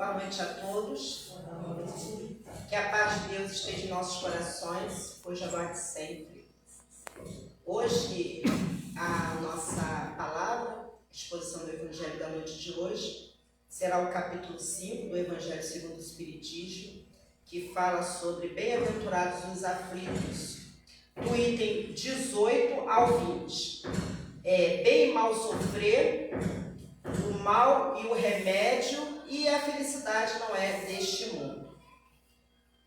Boa noite a todos. Que a paz de Deus esteja em nossos corações, hoje, agora e sempre. Hoje, a nossa palavra, exposição do Evangelho da noite de hoje, será o capítulo 5 do Evangelho segundo o Espiritismo, que fala sobre bem-aventurados os aflitos, do item 18 ao 20. Bem e mal sofrer, o mal e o remédio, e a felicidade não é deste mundo.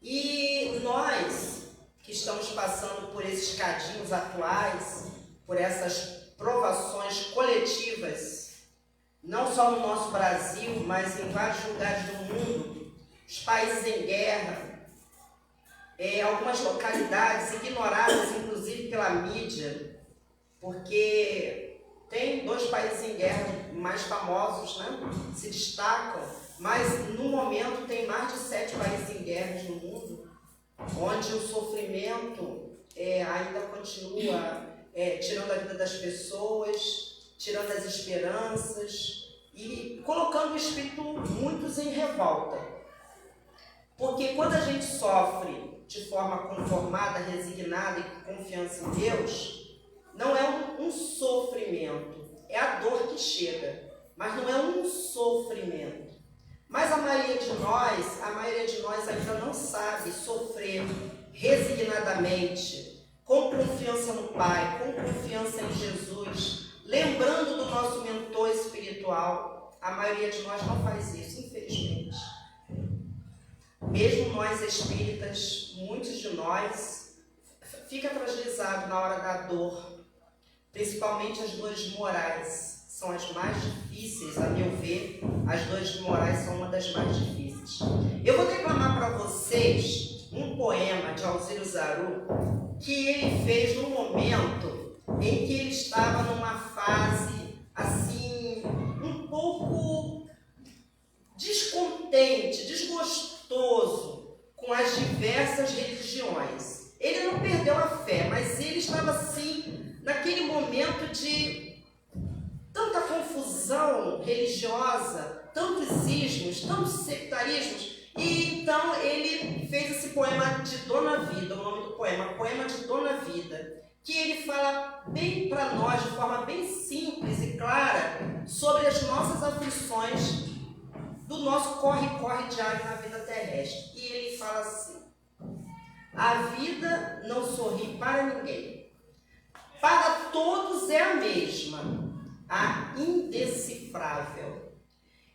E nós, que estamos passando por esses cadinhos atuais, por essas provações coletivas, não só no nosso Brasil, mas em vários lugares do mundo, os países em guerra, algumas localidades ignoradas, inclusive pela mídia, porque tem 2 países em guerra mais famosos, né? Se destacam, mas no momento tem mais de 7 países em guerra no mundo, onde o sofrimento ainda continua tirando a vida das pessoas, tirando as esperanças e colocando o espírito muitos em revolta. Porque quando a gente sofre de forma conformada, resignada e com confiança em Deus, não é um sofrimento, é a dor que chega, mas não é um sofrimento. Mas a maioria de nós ainda não sabe sofrer resignadamente, com confiança no Pai, com confiança em Jesus, lembrando do nosso mentor espiritual. A maioria de nós não faz isso, infelizmente. Mesmo nós espíritas, muitos de nós fica fragilizado na hora da dor, principalmente as dores morais. São as mais difíceis, a meu ver. As dores morais são uma das mais difíceis. Eu vou declamar para vocês um poema de Alzira Zaru que ele fez no momento em que ele estava numa fase assim, um pouco descontente, desgostoso com as diversas religiões. Ele não perdeu a fé, mas ele estava assim, naquele momento de tanta confusão religiosa, tantos ismos, tantos sectarismos, e então ele fez esse poema de Dona Vida, o nome do poema, Poema de Dona Vida, que ele fala bem para nós, de forma bem simples e clara, sobre as nossas aflições do nosso corre-corre diário na vida terrestre. E ele fala assim: a vida não sorri para ninguém. Para todos é a mesma, a indecifrável.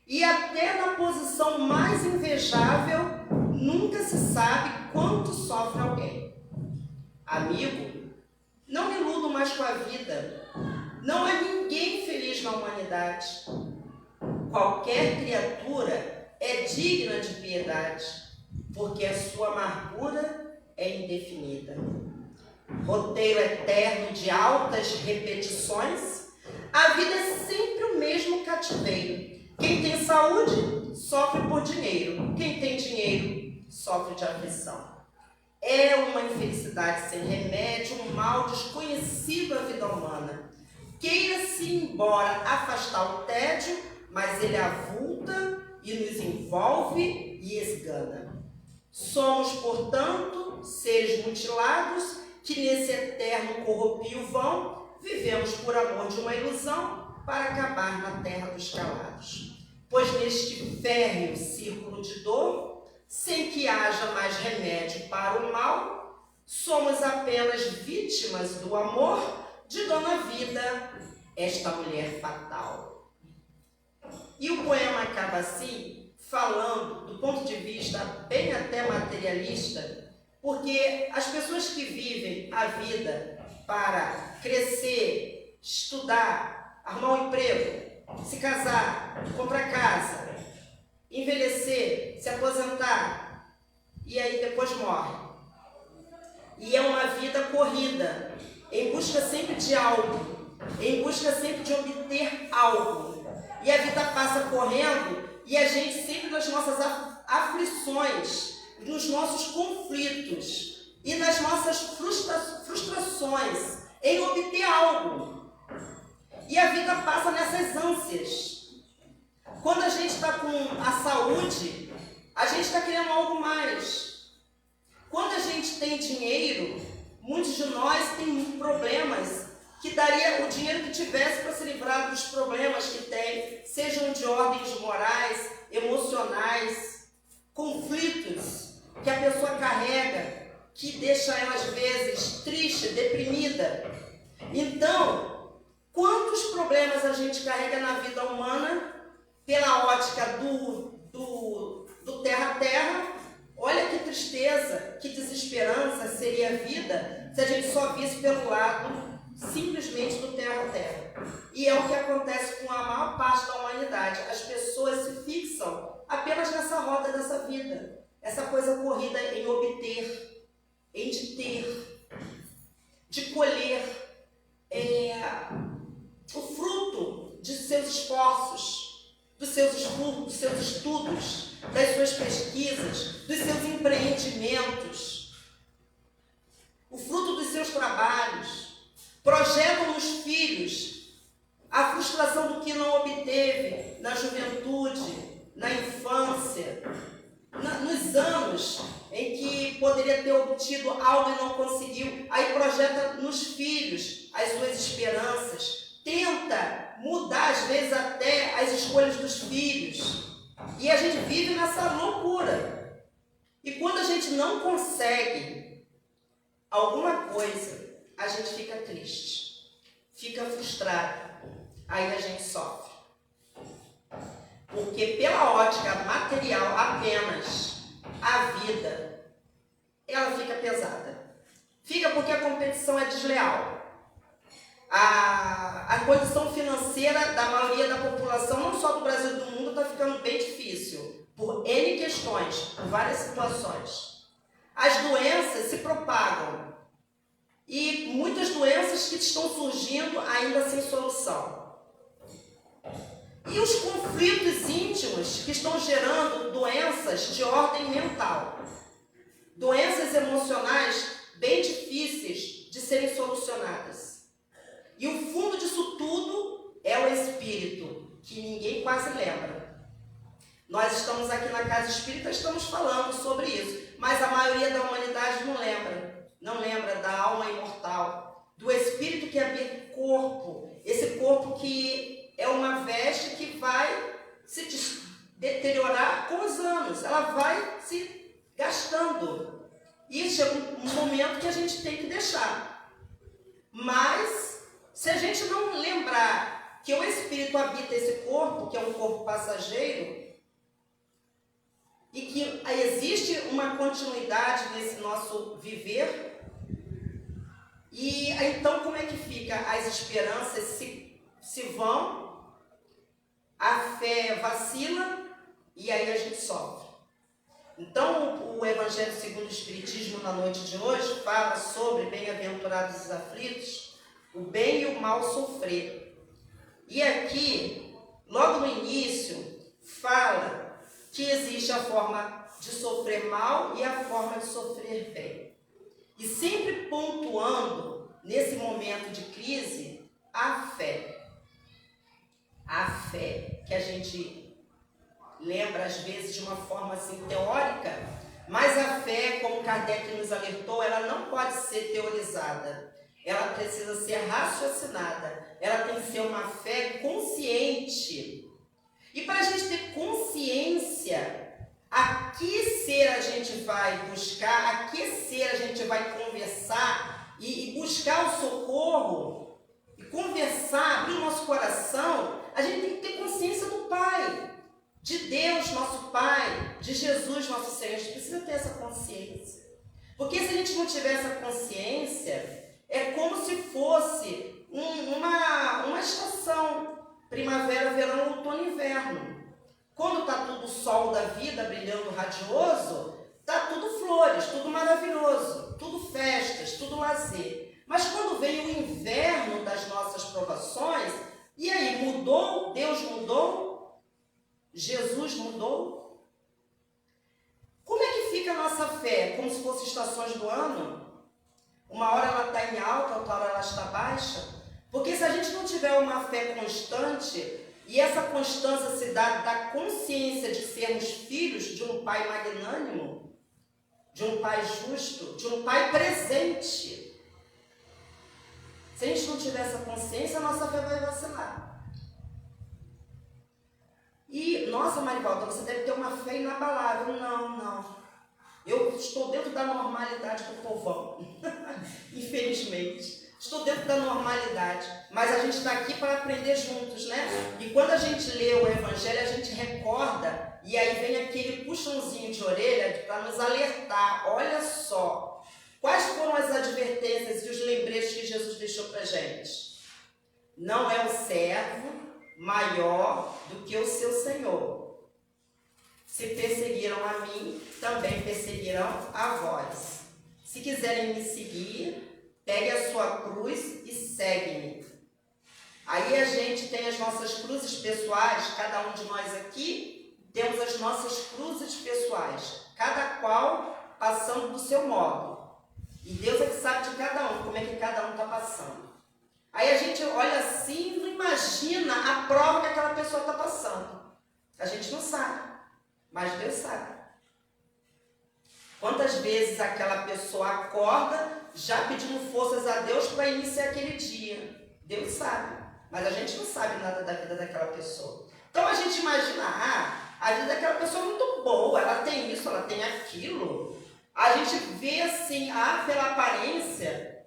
E até na posição mais invejável, nunca se sabe quanto sofre alguém. Amigo, não me iludo mais com a vida. Não há ninguém feliz na humanidade. Qualquer criatura é digna de piedade, porque a sua amargura é indefinida. Roteiro eterno de altas repetições, a vida é sempre o mesmo cativeiro. Quem tem saúde, sofre por dinheiro. Quem tem dinheiro, sofre de aflição. É uma infelicidade sem remédio, um mal desconhecido à vida humana. Queira-se embora afastar o tédio, mas ele avulta e nos envolve e esgana. Somos, portanto, seres mutilados que nesse eterno corrupio vão, vivemos por amor de uma ilusão para acabar na terra dos calados. Pois neste férreo círculo de dor, sem que haja mais remédio para o mal, somos apenas vítimas do amor de Dona Vida, esta mulher fatal. E o poema acaba assim, falando do ponto de vista bem até materialista, porque as pessoas que vivem a vida para crescer, estudar, arrumar um emprego, se casar, comprar casa, envelhecer, se aposentar e aí depois morre. E é uma vida corrida, em busca sempre de algo, em busca sempre de obter algo. E a vida passa correndo e a gente sempre nas nossas aflições, nos nossos conflitos e nas nossas frustrações em obter algo. E a vida passa nessas ânsias. Quando a gente está com a saúde, a gente está querendo algo mais. Quando a gente tem dinheiro, muitos de nós têm problemas que daria o dinheiro que tivesse para se livrar dos problemas que tem, sejam de ordens morais, emocionais, conflitos que a pessoa carrega, que deixa ela às vezes triste, deprimida. Então, quantos problemas a gente carrega na vida humana pela ótica do terra a terra? Olha que tristeza, que desesperança seria a vida se a gente só visse pelo lado simplesmente do terra a terra. E é o que acontece com a maior parte da humanidade. As pessoas se fixam apenas nessa roda dessa vida, essa coisa corrida em obter, em de ter, de colher o fruto de seus esforços, dos seus estudos, das suas pesquisas, dos seus empreendimentos, o fruto dos seus trabalhos. Projetam nos filhos a frustração do que não obteve na juventude, na infância, nos anos em que poderia ter obtido algo e não conseguiu. Aí projeta nos filhos as suas esperanças, tenta mudar às vezes até as escolhas dos filhos. E a gente vive nessa loucura. E quando a gente não consegue alguma coisa, a gente fica triste, fica frustrado, aí a gente sofre. Porque pela ótica material apenas, a vida, ela fica pesada. Fica porque a competição é desleal. A condição financeira da maioria da população, não só do Brasil e do mundo, está ficando bem difícil, por N questões, por várias situações. As doenças se propagam. E muitas doenças que estão surgindo ainda sem solução. E os conflitos íntimos que estão gerando doenças de ordem mental. Doenças emocionais bem difíceis de serem solucionadas. E o fundo disso tudo é o espírito, que ninguém quase lembra. Nós estamos aqui na Casa Espírita, estamos falando sobre isso, mas a maioria da humanidade não lembra. Não lembra da alma imortal, do espírito que habita o corpo, esse corpo que é uma veste que vai se deteriorar com os anos, ela vai se gastando. E chega um momento que a gente tem que deixar. Mas, se a gente não lembrar que o espírito habita esse corpo, que é um corpo passageiro, e que existe uma continuidade nesse nosso viver, e então como é que fica? As esperanças se vão, a fé vacila e aí a gente sofre. Então o Evangelho segundo o Espiritismo na noite de hoje fala sobre bem-aventurados os aflitos, o bem e o mal sofrer. E aqui, logo no início, fala que existe a forma de sofrer mal e a forma de sofrer bem. E sempre pontuando, nesse momento de crise, a fé. A fé, que a gente lembra às vezes de uma forma assim teórica, mas a fé, como Kardec nos alertou, ela não pode ser teorizada. Ela precisa ser raciocinada. Ela tem que ser uma fé consciente. E para a gente ter consciência, a que ser a gente vai buscar, a que ser a gente vai conversar e buscar o socorro, e conversar, abrir o nosso coração, a gente tem que ter consciência do Pai, de Deus, nosso Pai, de Jesus, nosso Senhor. A gente precisa ter essa consciência. Porque se a gente não tiver essa consciência, é como se fosse uma estação, primavera, verão, outono e inverno. Quando está tudo o sol da vida brilhando radioso, está tudo flores, tudo maravilhoso, tudo festas, tudo lazer. Mas quando vem o inverno das nossas provações, e aí, mudou? Deus mudou? Jesus mudou? Como é que fica a nossa fé? Como se fossem estações do ano? Uma hora ela está em alta, outra hora ela está baixa? Porque se a gente não tiver uma fé constante, E essa constância se dá da consciência de sermos filhos de um Pai magnânimo, de um Pai justo, de um Pai presente. Se a gente não tiver essa consciência, a nossa fé vai vacilar. E, nossa, Marivalda, você deve ter uma fé inabalável. Não. Eu estou dentro da normalidade do povão. Infelizmente. Estou dentro da normalidade. Mas a gente está aqui para aprender juntos, né? E quando a gente lê o Evangelho, a gente recorda, e aí vem aquele puxãozinho de orelha para nos alertar. Olha só, quais foram as advertências e os lembretes que Jesus deixou para a gente? Não é o servo maior do que o seu Senhor. Se perseguiram a mim, também perseguirão a vós. Se quiserem me seguir, pegue a sua cruz e segue-me. Aí a gente tem as nossas cruzes pessoais, cada um de nós aqui temos as nossas cruzes pessoais, cada qual passando do seu modo. E Deus é que sabe de cada um, como é que cada um está passando. Aí a gente olha assim e não imagina a prova que aquela pessoa está passando. A gente não sabe, mas Deus sabe. Quantas vezes aquela pessoa acorda já pedindo forças a Deus para iniciar aquele dia? Deus sabe, mas a gente não sabe nada da vida daquela pessoa. Então a gente imagina, a vida daquela pessoa é muito boa, ela tem isso, ela tem aquilo. A gente vê assim, pela aparência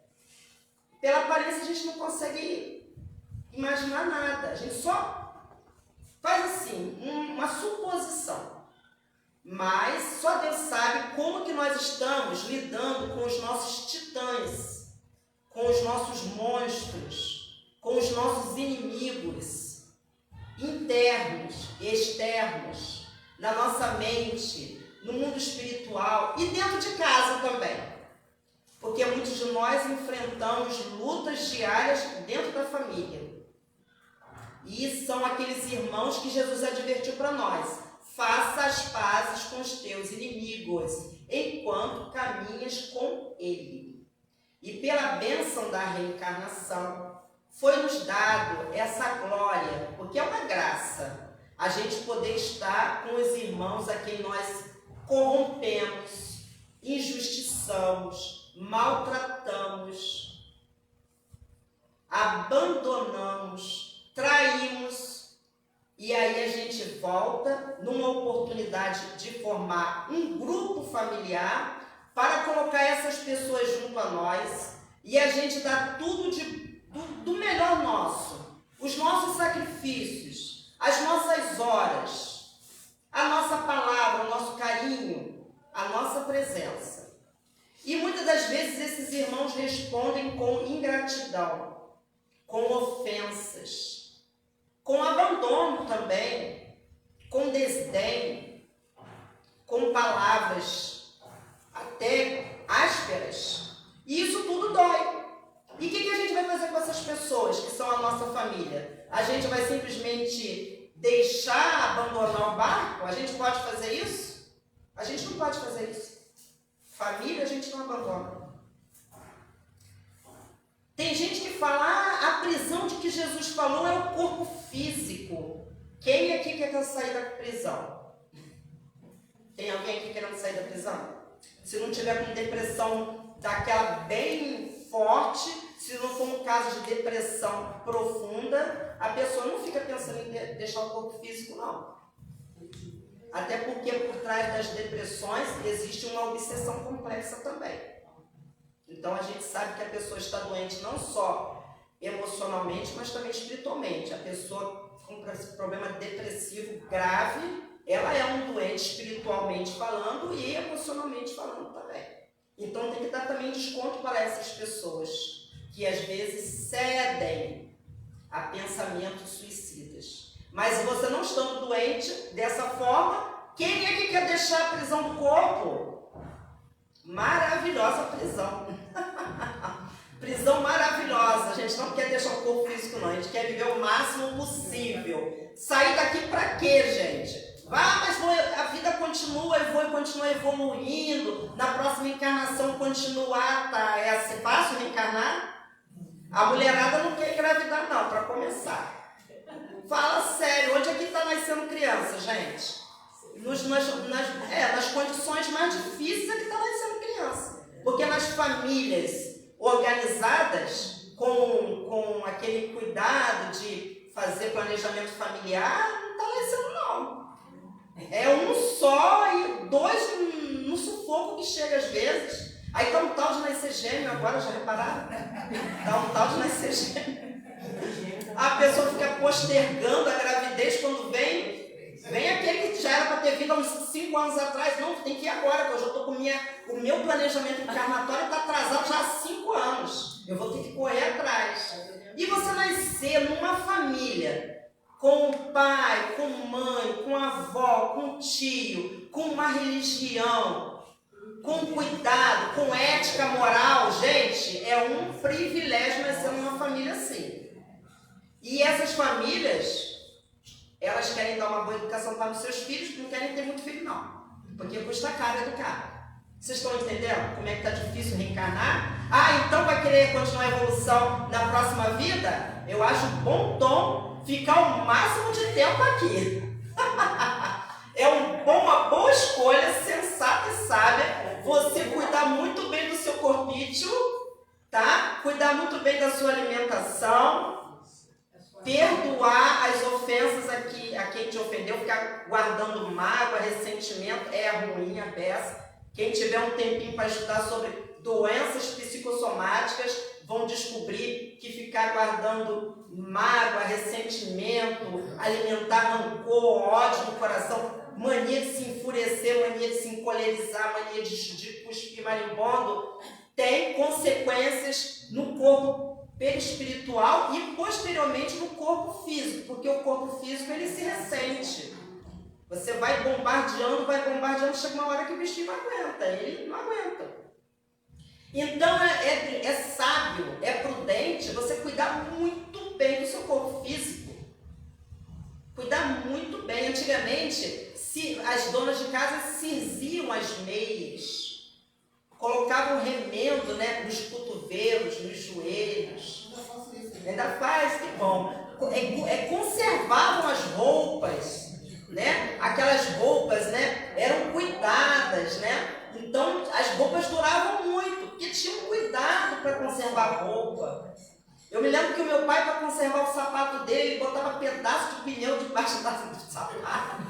a gente não consegue imaginar nada. A gente só faz assim, uma suposição. Mas só Deus sabe como que nós estamos lidando com os nossos titãs, com os nossos monstros, com os nossos inimigos, internos e externos, na nossa mente, no mundo espiritual e dentro de casa também. Porque muitos de nós enfrentamos lutas diárias dentro da família. E são aqueles irmãos que Jesus advertiu para nós. Faça as pazes com os teus inimigos, enquanto caminhas com ele. E pela bênção da reencarnação, foi-nos dado essa glória, porque é uma graça, a gente poder estar com os irmãos a quem nós corrompemos, injustiçamos, maltratamos, abandonamos, traímos. E aí a gente volta numa oportunidade de formar um grupo familiar para colocar essas pessoas junto a nós e a gente dá tudo do melhor nosso, os nossos sacrifícios, as nossas horas, a nossa palavra, o nosso carinho, a nossa presença. E muitas das vezes esses irmãos respondem com ingratidão, com ofensas, com abandono também, com desdém, com palavras até ásperas. E isso tudo dói. E o que a gente vai fazer com essas pessoas que são a nossa família? A gente vai simplesmente deixar abandonar o barco? A gente pode fazer isso? A gente não pode fazer isso. Família a gente não abandona. Tem gente que fala, a prisão de que Jesus falou é o corpo físico. Quem aqui quer sair da prisão? Tem alguém aqui querendo sair da prisão? Se não tiver com depressão daquela bem forte, se não for um caso de depressão profunda, a pessoa não fica pensando em deixar o corpo físico, não. Até porque por trás das depressões existe uma obsessão complexa também. Então a gente sabe que a pessoa está doente não só emocionalmente, mas também espiritualmente. A pessoa com problema depressivo grave, ela é um doente espiritualmente falando e emocionalmente falando também. Então tem que dar também desconto para essas pessoas que às vezes cedem a pensamentos suicidas. Mas se você não estando doente dessa forma, quem é que quer deixar a prisão do corpo? Maravilhosa prisão. Prisão maravilhosa. A gente não quer deixar o corpo físico, não. A gente quer viver o máximo possível. Sair daqui pra quê, gente? Mas a vida continua, eu vou continuar evoluindo. Na próxima encarnação continuar, tá? É assim, fácil reencarnar? A mulherada não quer engravidar, não, para começar. Fala sério, onde é que está nascendo criança, gente? Nas condições mais difíceis é que está nascendo criança. Porque nas famílias organizadas, com aquele cuidado de fazer planejamento familiar, não está nascendo não. É um só e dois no sufoco que chega às vezes. Aí está um tal de nascer gêmeo agora, já repararam? Está um tal de nascer gêmeo. A pessoa fica postergando a gravidez quando vem aquele que já era para ter vindo há uns 5 anos atrás. Não, tem que ir agora, porque eu já estou com o meu planejamento encarnatório está atrasado já há 5 anos. Eu vou ter que correr atrás. E você nascer numa família com o pai, com mãe, com a avó, com tio, com uma religião, com cuidado, com ética moral, gente, é um privilégio nascer numa família assim. E essas famílias, elas querem dar uma boa educação para os seus filhos, não querem ter muito filho não, porque custa caro educar. Vocês estão entendendo como é que está difícil reencarnar? Então vai querer continuar a evolução na próxima vida? Eu acho bom tom ficar o máximo de tempo aqui. É uma boa escolha, sensata e sábia, você cuidar muito bem do seu corpício, tá? Cuidar muito bem da sua alimentação, perdoar as ofensas a quem te ofendeu, ficar guardando mágoa, ressentimento, é ruim a peça. Quem tiver um tempinho para estudar sobre doenças psicossomáticas, vão descobrir que ficar guardando mágoa, ressentimento, alimentar rancor, ódio no coração, mania de se enfurecer, mania de se encolerizar, mania de cuspir marimbondo, tem consequências no corpo perispiritual e posteriormente no corpo físico, porque o corpo físico ele se ressente. Você vai bombardeando, chega uma hora que o bichinho não aguenta, ele não aguenta. Então é sábio, é prudente você cuidar muito bem do seu corpo físico. Cuidar muito bem. Antigamente, as donas de casa cinziam as meias, colocavam remendo, né, nos cotovelos, nos joelhos. Ainda faz, que bom. Conservavam as roupas, né? Aquelas roupas, né, eram cuidadas, né? Então as roupas duravam muito, porque tinham cuidado para conservar a roupa. Eu me lembro que o meu pai, para conservar o sapato dele, botava pedaço de pneu debaixo do sapato,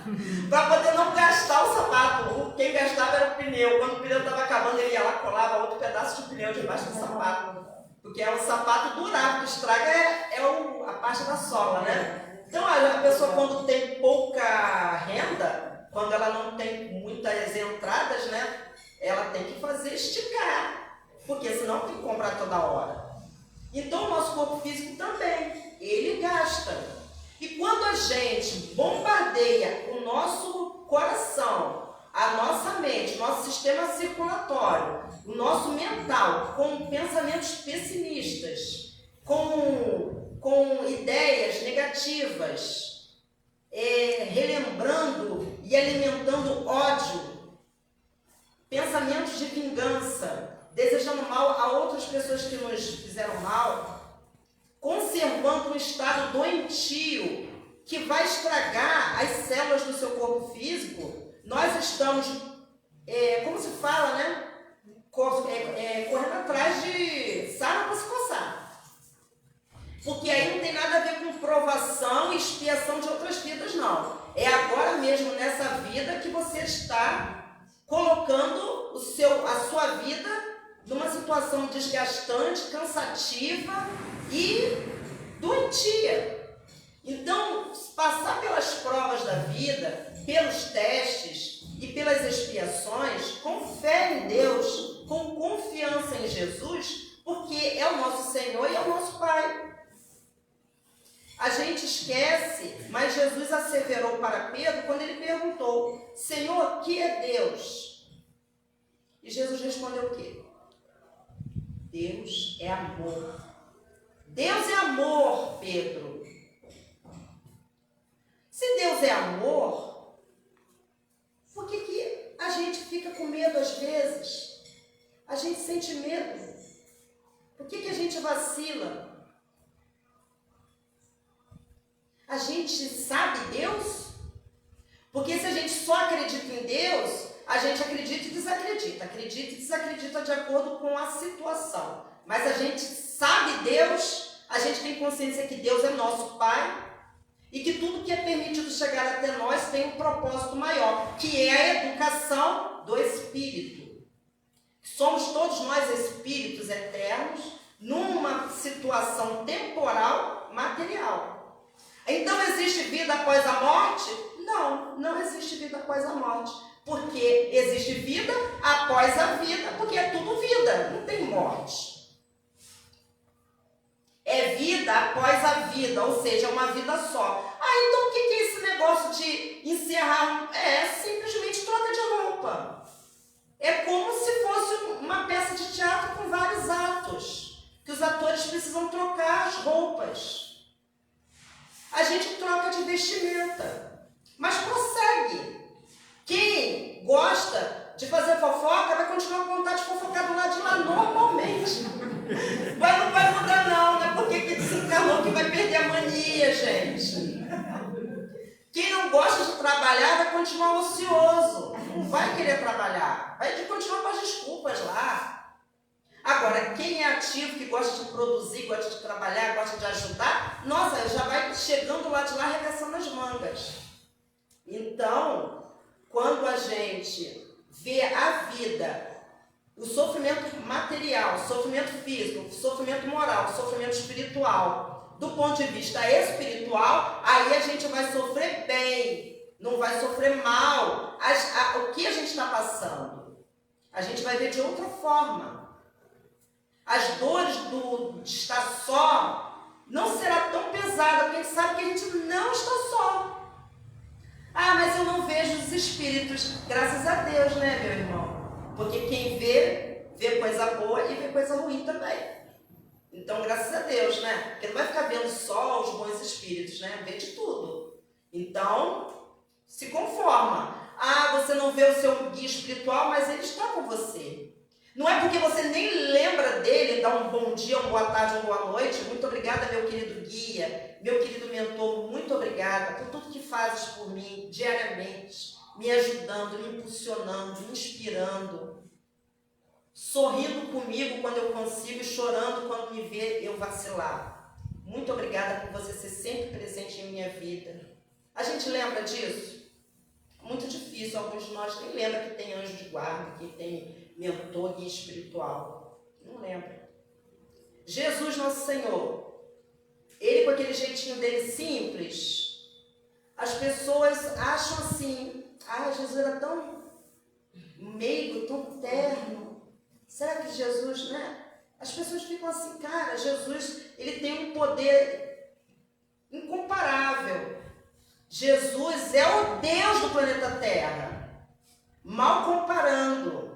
para poder não gastar o sapato. Quem gastava era o pneu. Quando o pneu estava acabando, ele ia lá, colava outro pedaço de pneu debaixo do sapato. Porque é um sapato durável, o que estraga a parte da sola, né? Então a pessoa, quando tem pouca renda, quando ela não tem muitas entradas, né, ela tem que fazer esticar, porque senão tem que comprar toda hora. Então o nosso corpo físico também, ele gasta. E quando a gente bombardeia o nosso coração, a nossa mente, o nosso sistema circulatório, o nosso mental, com pensamentos pessimistas, com ideias negativas, relembrando e alimentando ódio, pensamentos de vingança, desejando mal a outras pessoas que nos fizeram mal, conservando um estado doentio que vai estragar as células do seu corpo físico, nós estamos, como se fala, né? Correndo atrás de sarna para se coçar. Porque aí não tem nada a ver com provação e expiação de outras vidas, não. É agora mesmo, nessa vida, que você está colocando a sua vida numa situação desgastante, cansativa e doentia. Então, passar pelas provas da vida, pelos testes e pelas expiações, com fé em Deus, com confiança em Jesus, porque é o nosso Senhor e é o nosso Pai. A gente esquece, mas Jesus asseverou para Pedro quando ele perguntou: Senhor, o que é Deus? E Jesus respondeu o quê? Deus é amor. Deus é amor, Pedro. Se Deus é amor, por que a gente fica com medo às vezes? A gente sente medo. Por que a gente vacila? A gente sabe Deus? Porque se a gente só acredita em Deus, a gente acredita e desacredita. Acredita e desacredita de acordo com a situação. Mas a gente sabe Deus, a gente tem consciência que Deus é nosso Pai e que tudo que é permitido chegar até nós tem um propósito maior, que é a educação do Espírito. Somos todos nós espíritos eternos numa situação temporal, material. Então existe vida após a morte? Não, não existe vida após a morte. Porque existe vida após a vida, porque é tudo vida, não tem morte. É vida após a vida, ou seja, é uma vida só. Então o que é esse negócio de encerrar? É simplesmente troca de roupa. É como se fosse uma peça de teatro com vários atos, que os atores precisam trocar as roupas. A gente troca de vestimenta, mas prossegue. Quem gosta de fazer fofoca vai continuar com vontade de fofocar do lado de lá normalmente. Mas não vai mudar não, né? Porque que desencarnou que vai perder a mania, gente. Quem não gosta de trabalhar vai continuar ocioso. Não vai querer trabalhar. Vai continuar com as desculpas lá. Agora, quem é ativo, que gosta de produzir, gosta de trabalhar, gosta de ajudar, nossa, já vai chegando lá de lá arregaçando as mangas. Então, quando a gente vê a vida, o sofrimento material, o sofrimento físico, o sofrimento moral, o sofrimento espiritual, do ponto de vista espiritual, aí a gente vai sofrer bem, não vai sofrer mal. O que a gente está passando? A gente vai ver de outra forma. As dores de estar só não será tão pesada, porque a gente sabe que a gente não está só. Mas eu não vejo os espíritos. Graças a Deus, né, meu irmão? Porque quem vê coisa boa e vê coisa ruim também. Então, graças a Deus, né? Porque não vai ficar vendo só os bons espíritos, né? Vê de tudo. Então, se conforma. Você não vê o seu guia espiritual, mas ele está com você. Não é porque você nem lembra dele, dá um bom dia, uma boa tarde, uma boa noite. Muito obrigada, meu querido guia, meu querido mentor, muito obrigada por tudo que fazes por mim diariamente, me ajudando, me impulsionando, me inspirando, sorrindo comigo quando eu consigo e chorando quando me vê eu vacilar. Muito obrigada por você ser sempre presente em minha vida. A gente lembra disso? Muito difícil, alguns de nós nem lembram que tem anjo de guarda, que tem mentor, guia espiritual. Não lembra. Jesus, nosso Senhor, ele com aquele jeitinho dele simples, as pessoas acham assim, Jesus era tão meigo, tão terno. Será que Jesus, né? As pessoas ficam assim, cara, Jesus, ele tem um poder incomparável. Jesus é o Deus do planeta Terra. Mal comparando.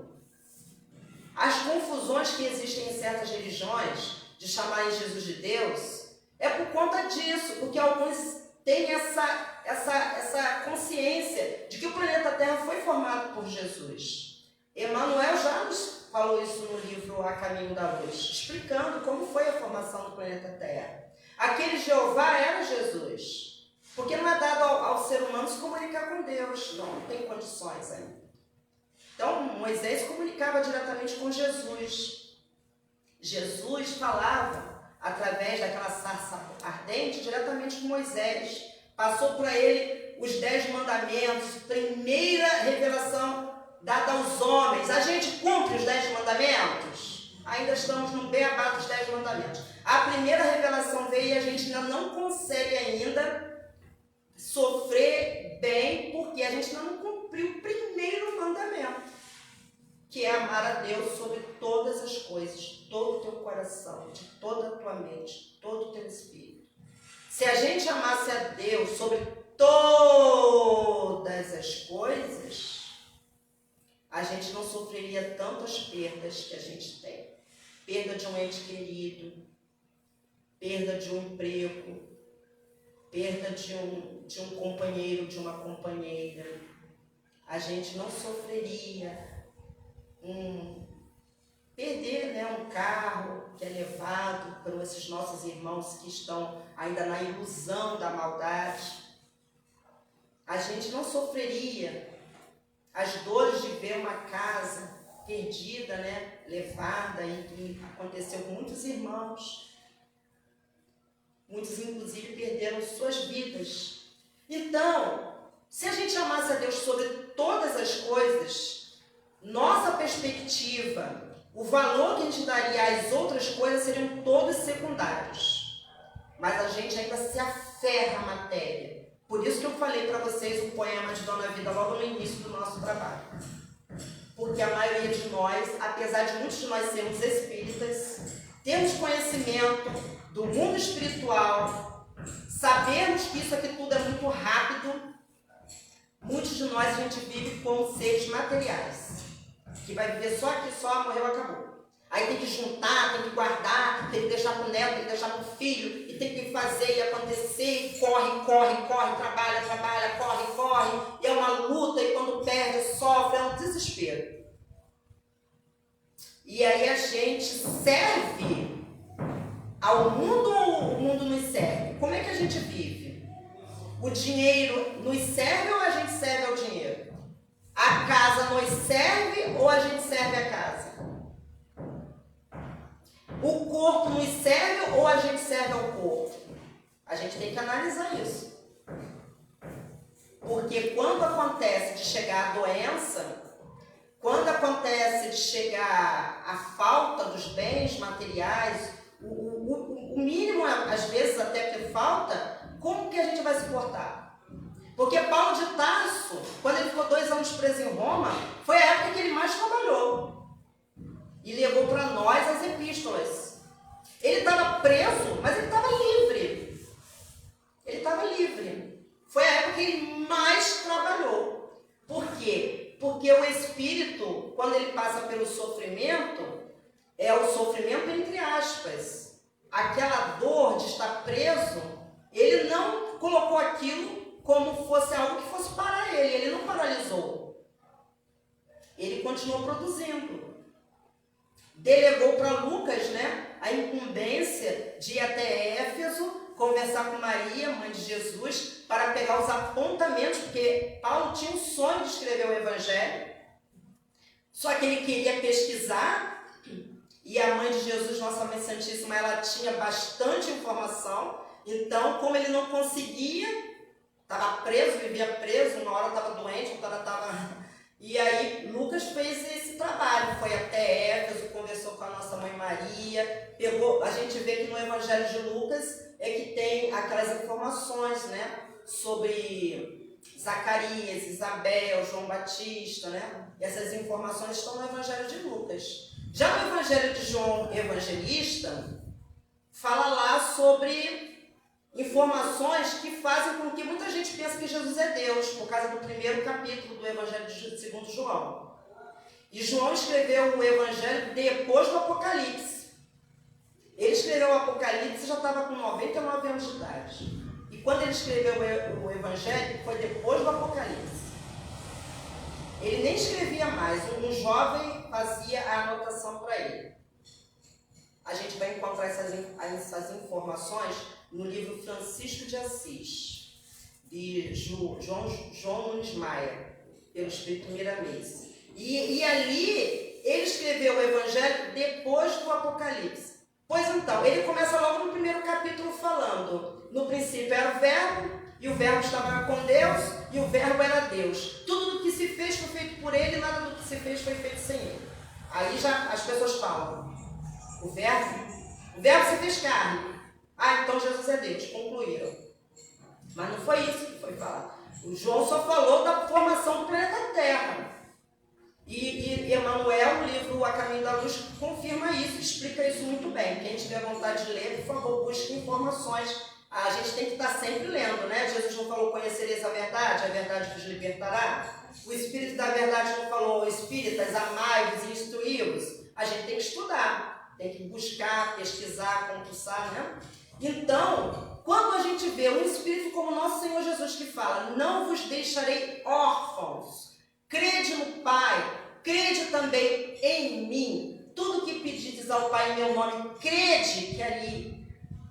As confusões que existem em certas religiões de chamarem Jesus de Deus é por conta disso, porque alguns têm essa consciência de que o planeta Terra foi formado por Jesus. Emmanuel já nos falou isso no livro A Caminho da Luz, explicando como foi a formação do planeta Terra. Aquele Jeová era Jesus, porque não é dado ao ser humano se comunicar com Deus, não tem condições ainda. Então, Moisés se comunicava diretamente com Jesus. Jesus falava, através daquela sarça ardente, diretamente com Moisés. Passou para ele os 10 mandamentos, primeira revelação dada aos homens. A gente cumpre os 10 mandamentos? Ainda estamos no beabá dos 10 mandamentos. A primeira revelação veio e a gente ainda não consegue ainda sofrer bem, porque a gente ainda não cumpriu o primeiro mandamento, que é amar a Deus sobre todas as coisas, todo o teu coração, de toda a tua mente, todo o teu espírito. Se a gente amasse a Deus sobre todas as coisas, a gente não sofreria tantas perdas que a gente tem. Perda de um ente querido, perda de um emprego, perda de um companheiro, de uma companheira. A gente não sofreria perder, né, um carro que é levado por esses nossos irmãos que estão ainda na ilusão da maldade. A gente não sofreria as dores de ver uma casa perdida, né, levada, e que aconteceu com muitos irmãos. Muitos, inclusive, perderam suas vidas. Então, se a gente amasse a Deus sobre todas as coisas, nossa perspectiva, o valor que a gente daria às outras coisas seriam todos secundários. Mas a gente ainda se aferra à matéria. Por isso que eu falei para vocês o poema de Dona Vida logo no início do nosso trabalho. Porque a maioria de nós, apesar de muitos de nós sermos espíritas, temos conhecimento do mundo espiritual, sabermos que isso aqui tudo é muito rápido, muitos de nós a gente vive como seres materiais, que vai viver só aqui, só morreu, acabou. Aí tem que juntar, tem que guardar, tem que deixar para o neto, tem que deixar para o filho, e tem que fazer e acontecer, e corre, trabalha, corre, e é uma luta, e quando perde, sofre, é um desespero. E aí a gente serve ao mundo ou o mundo nos serve? Como é que a gente vive? O dinheiro nos serve ou a gente serve ao dinheiro? A casa nos serve ou a gente serve a casa? O corpo nos serve ou a gente serve ao corpo? A gente tem que analisar isso. Porque quando acontece de chegar a doença, quando acontece de chegar a falta dos bens materiais, o mínimo, às vezes até que falta, como que a gente vai se portar? Porque Paulo de Tarso, quando ele ficou 2 anos preso em Roma, foi a época que ele mais trabalhou. E levou para nós as epístolas. Ele estava preso, mas ele estava livre. Ele estava livre. Foi a época que ele mais trabalhou. Por quê? Porque o espírito, quando ele passa pelo sofrimento, é o sofrimento entre aspas. Aquela dor de estar preso, ele não colocou aquilo como fosse algo que fosse parar ele. Ele não paralisou. Ele continuou produzindo. Delegou para Lucas, né, a incumbência de ir até Éfeso, conversar com Maria, mãe de Jesus, para pegar os apontamentos, porque Paulo tinha um sonho de escrever o Evangelho, só que ele queria pesquisar, e a mãe de Jesus, Nossa Mãe Santíssima, ela tinha bastante informação, então, como ele não conseguia, estava preso, vivia preso, uma hora estava doente, outra hora estava... E aí Lucas fez esse trabalho, foi até Éfeso, conversou com a Nossa Mãe Maria, pegou, a gente vê que no Evangelho de Lucas é que tem aquelas informações, né, sobre Zacarias, Isabel, João Batista, né, e essas informações estão no Evangelho de Lucas. Já no Evangelho de João Evangelista, fala lá sobre informações que fazem com que muita gente pense que Jesus é Deus, por causa do primeiro capítulo do Evangelho segundo João. E João escreveu o Evangelho depois do Apocalipse. Ele escreveu o Apocalipse e já estava com 99 anos de idade. E quando ele escreveu o Evangelho, foi depois do Apocalipse. Ele nem escrevia mais, um jovem fazia a anotação para ele. A gente vai encontrar essas informações no livro Francisco de Assis, de João Nunes Maia, pelo Espírito Miramês. E ali, ele escreveu o Evangelho depois do Apocalipse. Pois então, ele começa logo no primeiro capítulo falando, no princípio era o Verbo, e o Verbo estava com Deus, e o Verbo era Deus. Tudo do que se fez foi feito por ele, nada do que se fez foi feito sem ele. Aí já as pessoas falam, o verbo se fez carne. Ah, então Jesus é Deus. Concluíram. Mas não foi isso que foi falado. O João só falou da formação do planeta Terra. E Emmanuel, no livro A Caminho da Luz, confirma isso, explica isso muito bem. Quem tiver vontade de ler, por favor, busque informações. A gente tem que estar sempre lendo, né? Jesus não falou, conhecereis a verdade vos libertará. O Espírito da Verdade não falou, espíritas, amai-vos e instruí-vos. A gente tem que estudar, tem que buscar, pesquisar, compulsar, né? Então, quando a gente vê um Espírito como nosso Senhor Jesus que fala, não vos deixarei órfãos, crede no Pai, crede também em mim, tudo que pedis ao Pai em meu nome, crede que ali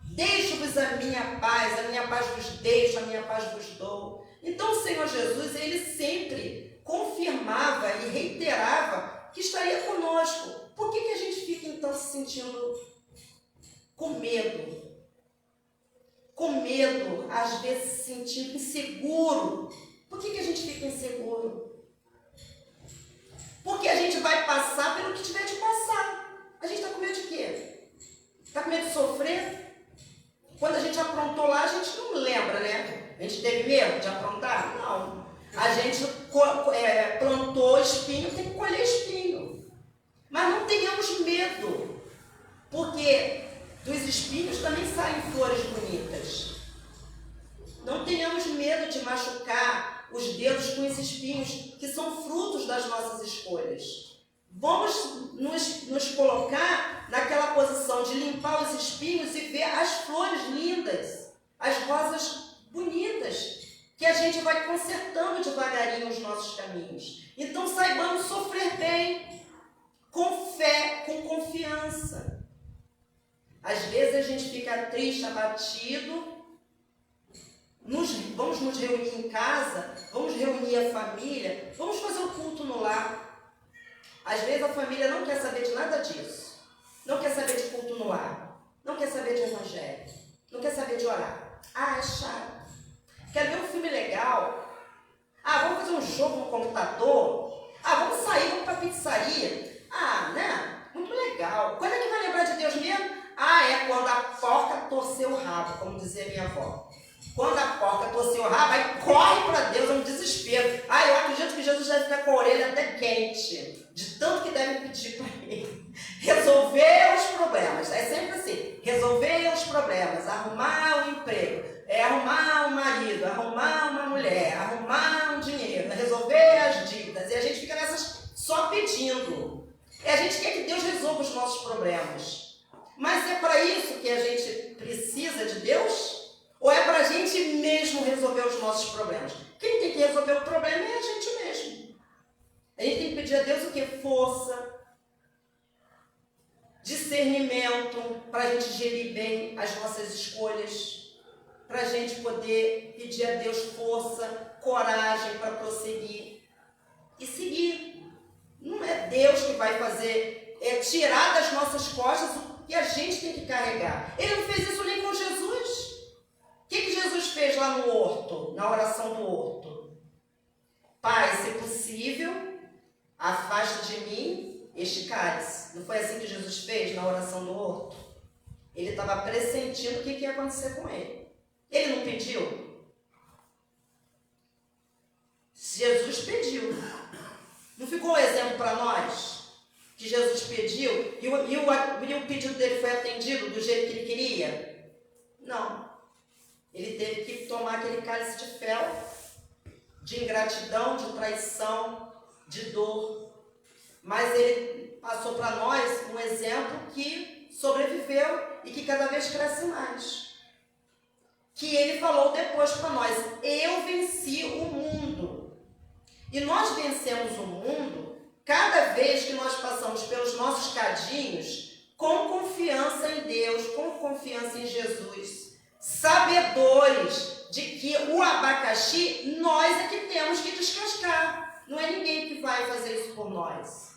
deixo-vos a minha paz vos deixo, a minha paz vos dou. Então o Senhor Jesus, ele sempre confirmava e reiterava que estaria conosco. Por que a gente fica então se sentindo com medo? Com medo, às vezes se sentindo inseguro. Por que a gente fica inseguro? Porque a gente vai passar pelo que tiver de passar. A gente está com medo de quê? Está com medo de sofrer? Quando a gente aprontou lá, a gente não lembra, né? A gente teve medo de aprontar? Não. A gente plantou espinho, tem que colher espinho. Mas não tenhamos medo, porque dos espinhos também saem flores bonitas. Não tenhamos medo de machucar os dedos com esses espinhos, que são frutos das nossas escolhas. Vamos nos colocar naquela posição de limpar os espinhos e ver as flores lindas, as rosas bonitas, que a gente vai consertando devagarinho os nossos caminhos. Então saibamos sofrer bem, com fé, com confiança. Às vezes a gente fica triste, abatido, vamos nos reunir em casa, vamos reunir a família, vamos fazer o culto no lar. Às vezes a família não quer saber de nada disso. Não quer saber de culto no lar. Não quer saber de evangelho. Não quer saber de orar. Ah, é chato. Quer ver um filme legal? Ah, vamos fazer um jogo no computador? Ah, vamos sair, vamos para a pizzaria? Ah, né? Muito legal. Quando é que vai lembrar de Deus mesmo? Ah, é quando a porca torceu o rabo, como dizia minha avó. Quando a porca torceu o rabo, aí corre para Deus, é um desespero. Ah, eu acredito que Jesus deve ficar com a orelha até quente, de tanto que deve pedir para ele. Resolver os problemas, é sempre assim, resolver os problemas, arrumar um emprego, arrumar um marido, arrumar uma mulher, arrumar um dinheiro, resolver as dívidas. E a gente fica nessas só pedindo. E a gente quer que Deus resolva os nossos problemas. Mas é para isso que a gente precisa de Deus? Ou é para a gente mesmo resolver os nossos problemas? Quem tem que resolver o problema é a gente mesmo. A gente tem que pedir a Deus o quê? Força, discernimento, para a gente gerir bem as nossas escolhas, para a gente poder pedir a Deus força, coragem para prosseguir e seguir. Não é Deus que vai fazer, tirar das nossas costas o que a gente tem que carregar. Ele não fez isso nem com Jesus. O que Jesus fez lá no horto, na oração do horto? Pai, se possível, afasta de mim este cálice. Não foi assim que Jesus fez na oração do horto? Ele estava pressentindo o que ia acontecer com ele. Ele não pediu? Jesus pediu. Não ficou um exemplo para nós? Que Jesus pediu e o pedido dele foi atendido do jeito que ele queria? Não. Ele teve que tomar aquele cálice de fel, de ingratidão, de traição, de dor. Mas ele passou para nós um exemplo que sobreviveu e que cada vez cresce mais. Que ele falou depois para nós: eu venci o mundo. E nós vencemos o mundo cada vez que nós passamos pelos nossos cadinhos com confiança em Deus, com confiança em Jesus. Sabedores de que o abacaxi nós é que temos que descascar. Não é ninguém que vai fazer isso por nós.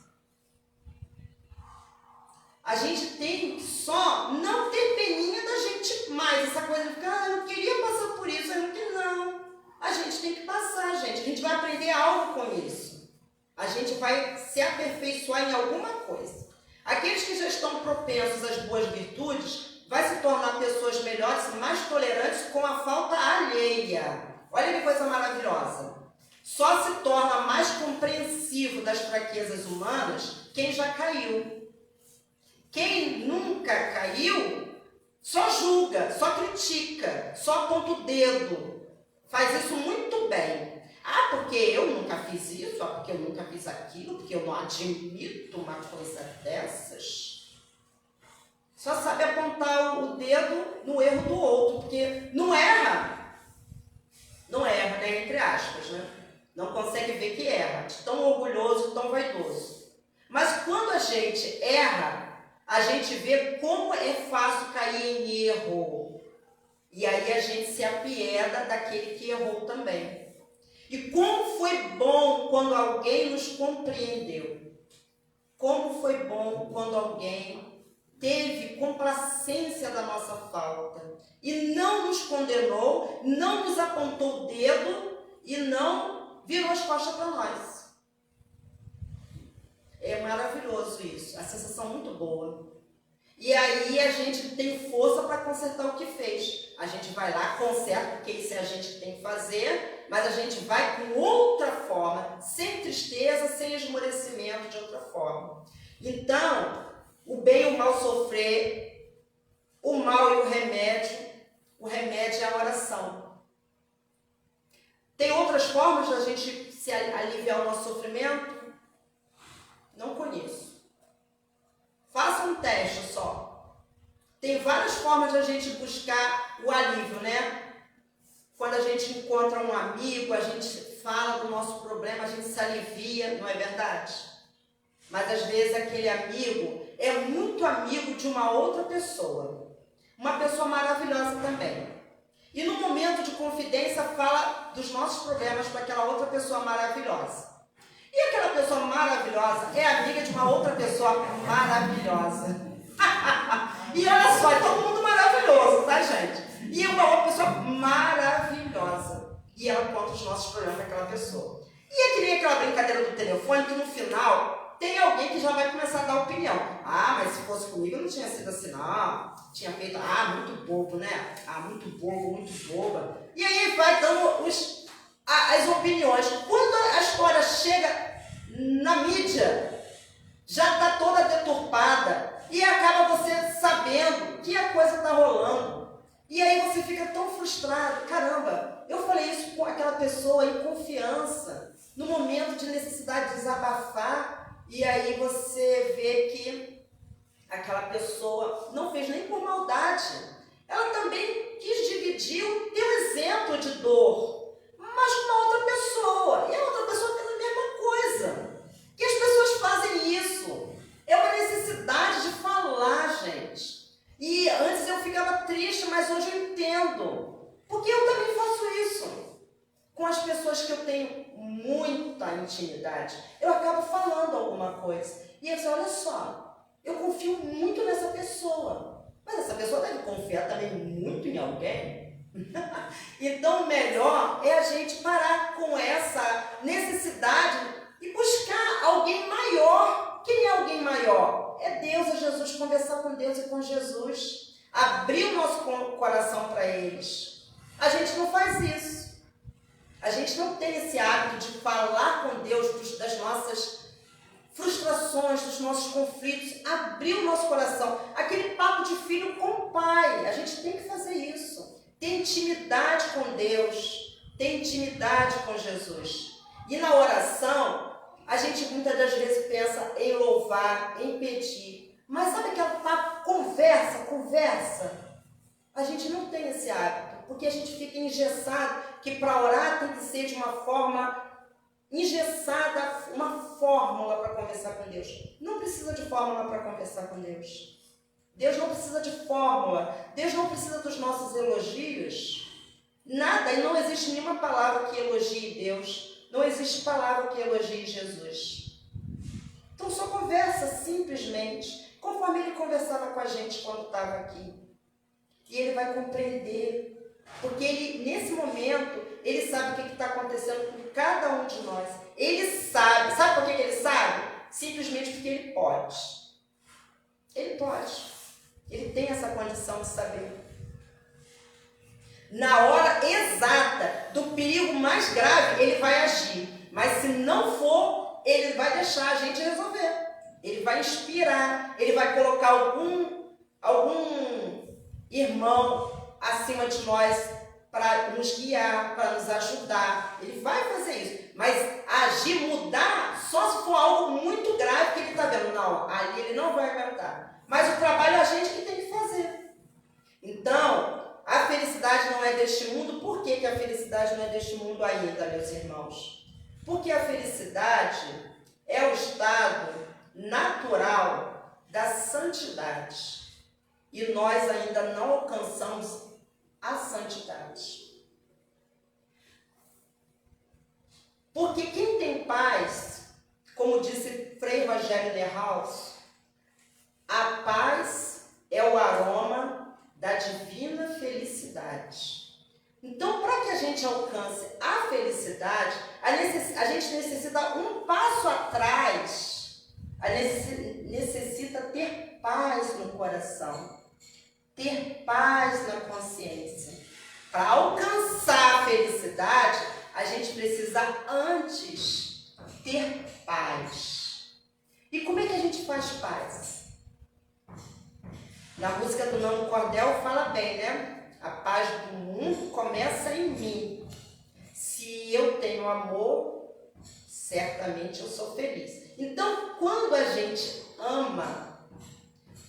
A gente tem que só não ter peninha da gente mais. Essa coisa de ficar, eu queria passar por isso, eu não queria, não. A gente tem que passar, gente. A gente vai aprender algo com isso. A gente vai se aperfeiçoar em alguma coisa. Aqueles que já estão propensos às boas virtudes vai se tornar pessoas melhores e mais tolerantes com a falta alheia. Olha que coisa maravilhosa. Só se torna mais compreensivo das fraquezas humanas quem já caiu. Quem nunca caiu só julga, só critica, só aponta o dedo. Faz isso muito bem. Ah, porque eu nunca fiz isso, ah, porque eu nunca fiz aquilo, porque eu não admito uma coisa dessas. Só sabe apontar o dedo no erro do outro, porque não erra. Não erra, né? Entre aspas, né? Não consegue ver que erra. Tão orgulhoso, tão vaidoso. Mas quando a gente erra, a gente vê como é fácil cair em erro. E aí a gente se apieda daquele que errou também. E como foi bom quando alguém nos compreendeu. Como foi bom quando alguém teve complacência da nossa falta. E não nos condenou, não nos apontou o dedo e não virou as costas para nós. É maravilhoso isso, a sensação muito boa. E aí a gente tem força para consertar o que fez. A gente vai lá, conserta, porque isso é a gente que tem que fazer, mas a gente vai com outra forma, sem tristeza, sem esmorecimento, de outra forma. Então, o bem e o mal sofrer, o mal e o remédio é a oração. Tem outras formas da gente se aliviar o nosso sofrimento? Não conheço. Faça um teste só. Tem várias formas de a gente buscar o alívio, né? Quando a gente encontra um amigo, a gente fala do nosso problema, a gente se alivia, não é verdade? Mas às vezes aquele amigo é muito amigo de uma outra pessoa. Uma pessoa maravilhosa também. E no momento de confidência fala dos nossos problemas para aquela outra pessoa maravilhosa. E aquela pessoa maravilhosa é amiga de uma outra pessoa maravilhosa. E olha só, é todo mundo maravilhoso, tá, gente? E uma outra pessoa maravilhosa. E ela conta os nossos problemas para aquela pessoa. E é que nem aquela brincadeira do telefone, que no final tem alguém que já vai começar a dar opinião. Ah, mas se fosse comigo não tinha sido assim, não. Tinha feito, muito bobo, né? Muito bobo, muito boba. E aí vai dando as opiniões. Quando a história chega na mídia, já está toda deturpada e acaba você sabendo que a coisa está rolando. E aí você fica tão frustrado. Caramba, eu falei isso com aquela pessoa em confiança, no momento de necessidade de desabafar, e aí você vê que aquela pessoa não fez nem por maldade. Ela também quis dividir o teu exemplo de dor, mas com uma outra pessoa. E a outra pessoa fez a mesma coisa. E as pessoas fazem isso. É uma necessidade de falar, gente. E antes eu ficava triste, mas hoje eu entendo. Porque eu também faço isso. Com as pessoas que eu tenho muita intimidade, eu acabo falando alguma coisa. E eles olha só, eu confio muito nessa pessoa. Mas essa pessoa deve confiar também muito em alguém. Então, o melhor é a gente parar com essa necessidade e buscar alguém maior. Quem é alguém maior? É Deus, é Jesus. Conversar com Deus e com Jesus. Abrir o nosso coração para eles. A gente não faz isso. A gente não tem esse hábito de falar com Deus das nossas frustrações, dos nossos conflitos. Abrir o nosso coração. Aquele papo de filho com o pai. A gente tem que fazer isso. Tem intimidade com Deus, tem intimidade com Jesus. E na oração, a gente muitas das vezes pensa em louvar, em pedir. Mas sabe aquele papo, conversa? A gente não tem esse hábito, porque a gente fica engessado, que para orar tem que ser de uma forma engessada, uma fórmula para conversar com Deus. Não precisa de fórmula para conversar com Deus. Deus não precisa de fórmula, Deus não precisa dos nossos elogios, nada, e não existe nenhuma palavra que elogie Deus, não existe palavra que elogie Jesus. Então só conversa simplesmente, conforme ele conversava com a gente quando estava aqui. E ele vai compreender, porque ele, nesse momento, ele sabe o que está acontecendo com cada um de nós. Ele sabe por que ele sabe? Simplesmente porque ele pode. Ele pode. Ele tem essa condição de saber. Na hora exata do perigo mais grave, ele vai agir. Mas se não for, ele vai deixar a gente resolver. Ele vai inspirar, ele vai colocar algum irmão acima de nós para nos guiar, para nos ajudar. Ele vai fazer isso. Mas agir, mudar, só se for algo muito grave que ele está vendo. Não, ali ele não vai aguentar. Mas o trabalho é a gente que tem que fazer. Então, a felicidade não é deste mundo. Por que a felicidade não é deste mundo ainda, meus irmãos? Porque a felicidade é o estado natural da santidade santidade. E nós ainda não alcançamos a santidade. Porque quem tem paz, como disse Frei Rogério Nerhaus, a paz é o aroma da divina felicidade. Então, para que a gente alcance a felicidade, a gente necessita um passo atrás, necessita ter paz no coração, ter paz na consciência. Para alcançar a felicidade, a gente precisa antes ter paz. E como é que a gente faz paz? Na música do Nando Cordel fala bem, né? A paz do mundo começa em mim. Se eu tenho amor, certamente eu sou feliz. Então, quando a gente ama,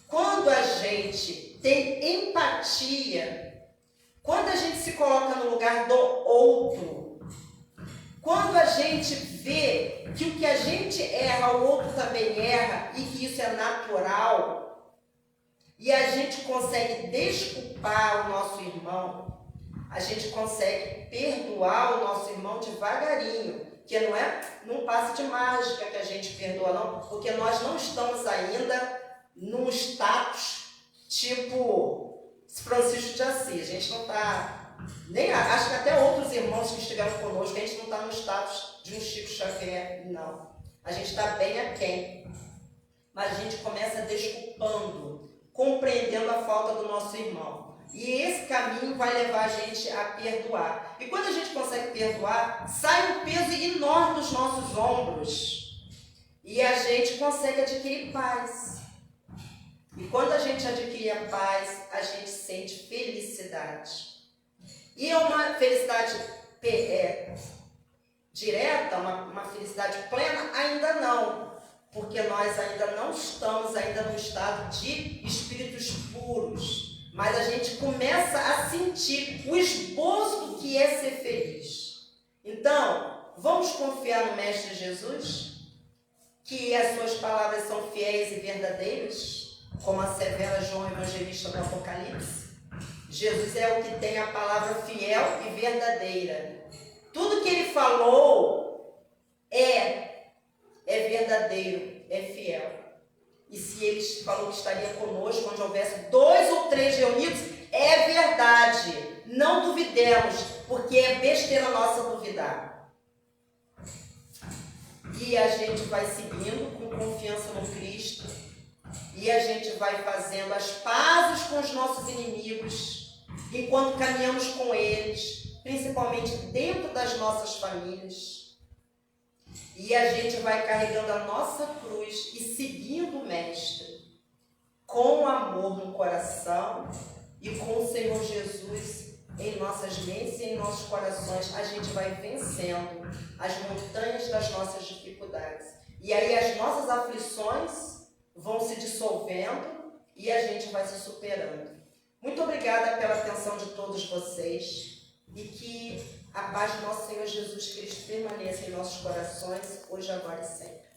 quando a gente tem empatia, quando a gente se coloca no lugar do outro, quando a gente vê que o que a gente erra, o outro também erra e que isso é natural, e a gente consegue desculpar o nosso irmão, a gente consegue perdoar o nosso irmão devagarinho, que não é num passe de mágica que a gente perdoa, não, porque nós não estamos ainda num status tipo Francisco de Assis. A gente não está, nem acho que até outros irmãos que estiveram conosco, a gente não está no status de um Chico Xavier, não. A gente está bem aquém, mas a gente começa desculpando, compreendendo a falta do nosso irmão. E esse caminho vai levar a gente a perdoar. E quando a gente consegue perdoar, sai um peso enorme dos nossos ombros. E a gente consegue adquirir paz. E quando a gente adquire a paz, a gente sente felicidade. E é uma felicidade direta, uma felicidade plena? Ainda não. Porque nós ainda não estamos no estado de espíritos puros, mas a gente começa a sentir o esboço do que é ser feliz. Então, vamos confiar no Mestre Jesus, que as suas palavras são fiéis e verdadeiras, como assevera João Evangelista no Apocalipse. Jesus é o que tem a palavra fiel e verdadeira. Tudo que ele falou é verdadeiro, é fiel. E se ele falou que estaria conosco onde houvesse 2 ou 3 reunidos, é verdade. Não duvidemos, porque é besteira nossa duvidar. E a gente vai seguindo com confiança no Cristo, e a gente vai fazendo as pazes com os nossos inimigos, enquanto caminhamos com eles, principalmente dentro das nossas famílias. E a gente vai carregando a nossa cruz e seguindo o Mestre, com amor no coração e com o Senhor Jesus em nossas mentes e em nossos corações. A gente vai vencendo as montanhas das nossas dificuldades. E aí as nossas aflições vão se dissolvendo e a gente vai se superando. Muito obrigada pela atenção de todos vocês e que a paz do nosso Senhor Jesus Cristo permaneça em nossos corações, hoje, agora e sempre.